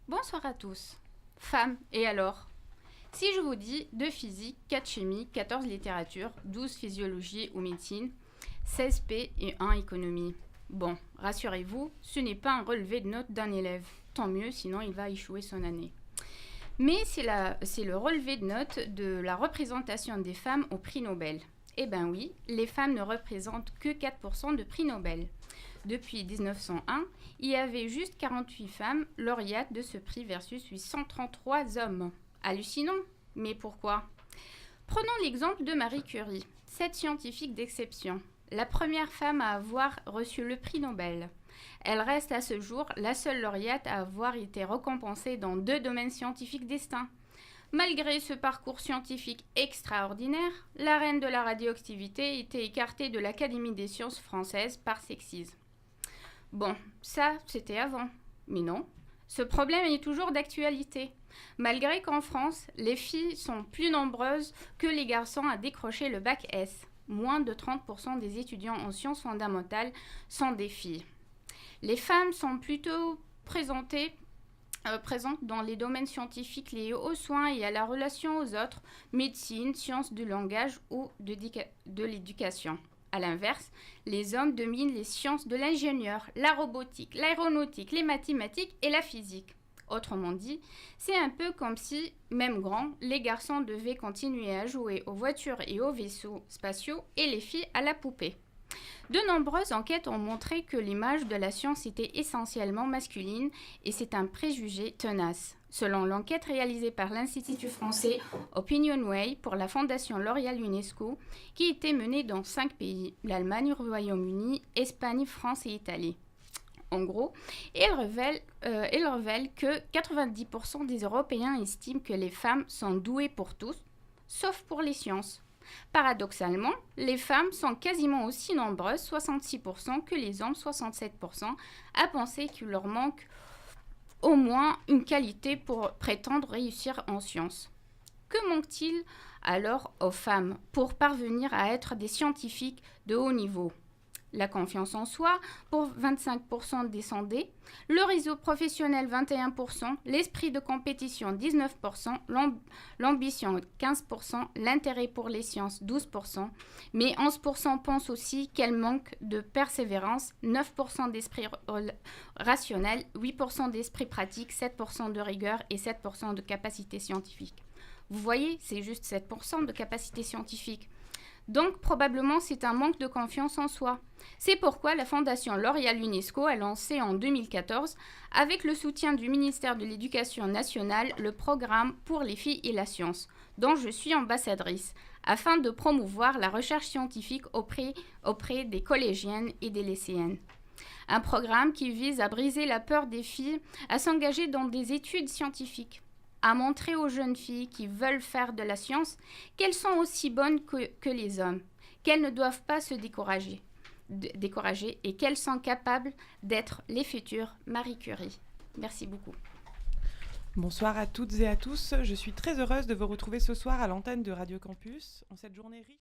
Bonsoir à tous. Femmes, et alors? Si je vous dis 2 physique, 4 chimie, 14 littérature, 12 physiologie ou médecine, 16 P et 1 économie. Bon, rassurez-vous, ce n'est pas un relevé de notes d'un élève. Tant mieux, sinon il va échouer son année. Mais c'est le relevé de notes de la représentation des femmes au prix Nobel. Eh ben oui, les femmes ne représentent que 4% de prix Nobel. Depuis 1901, il y avait juste 48 femmes lauréates de ce prix versus 833 hommes. Hallucinant, mais pourquoi? Prenons l'exemple de Marie Curie, cette scientifique d'exception, la première femme à avoir reçu le prix Nobel. Elle reste à ce jour la seule lauréate à avoir été récompensée dans 2 domaines scientifiques distincts. Malgré ce parcours scientifique extraordinaire, la reine de la radioactivité était écartée de l'Académie des sciences françaises par sexisme. Bon, ça, c'était avant. Mais non, ce problème est toujours d'actualité. Malgré qu'en France, les filles sont plus nombreuses que les garçons à décrocher le bac S. Moins de 30% des étudiants en sciences fondamentales sont des filles. Les femmes sont plutôt présentes dans les domaines scientifiques liés aux soins et à la relation aux autres, médecine, sciences du langage ou de l'éducation. A l'inverse, les hommes dominent les sciences de l'ingénieur, la robotique, l'aéronautique, les mathématiques et la physique. Autrement dit, c'est un peu comme si, même grands, les garçons devaient continuer à jouer aux voitures et aux vaisseaux spatiaux et les filles à la poupée. De nombreuses enquêtes ont montré que l'image de la science était essentiellement masculine et c'est un préjugé tenace. Selon l'enquête réalisée par l'Institut français Opinionway pour la Fondation L'Oréal UNESCO, qui était menée dans 5 pays, l'Allemagne, le Royaume-Uni, Espagne, France et Italie. En gros, il révèle que 90% des Européens estiment que les femmes sont douées pour tous, sauf pour les sciences. Paradoxalement, les femmes sont quasiment aussi nombreuses, 66%, que les hommes, 67%, à penser qu'il leur manque au moins une qualité pour prétendre réussir en sciences. Que manque-t-il alors aux femmes pour parvenir à être des scientifiques de haut niveau? La confiance en soi pour 25% des sondés, le réseau professionnel 21%, l'esprit de compétition 19%, l'ambition 15%, l'intérêt pour les sciences 12%, mais 11% pensent aussi qu'elle manque de persévérance, 9% d'esprit rationnel, 8% d'esprit pratique, 7% de rigueur et 7% de capacité scientifique. Vous voyez, c'est juste 7% de capacité scientifique. Donc, probablement, c'est un manque de confiance en soi. C'est pourquoi la Fondation L'Oréal UNESCO a lancé en 2014, avec le soutien du ministère de l'Éducation nationale, le programme Pour les filles et la science, dont je suis ambassadrice, afin de promouvoir la recherche scientifique auprès des collégiennes et des lycéennes. Un programme qui vise à briser la peur des filles à s'engager dans des études scientifiques, à montrer aux jeunes filles qui veulent faire de la science qu'elles sont aussi bonnes que les hommes, qu'elles ne doivent pas se décourager et qu'elles sont capables d'être les futures Marie Curie. Merci beaucoup. Bonsoir à toutes et à tous. Je suis très heureuse de vous retrouver ce soir à l'antenne de Radio Campus en cette journée riche.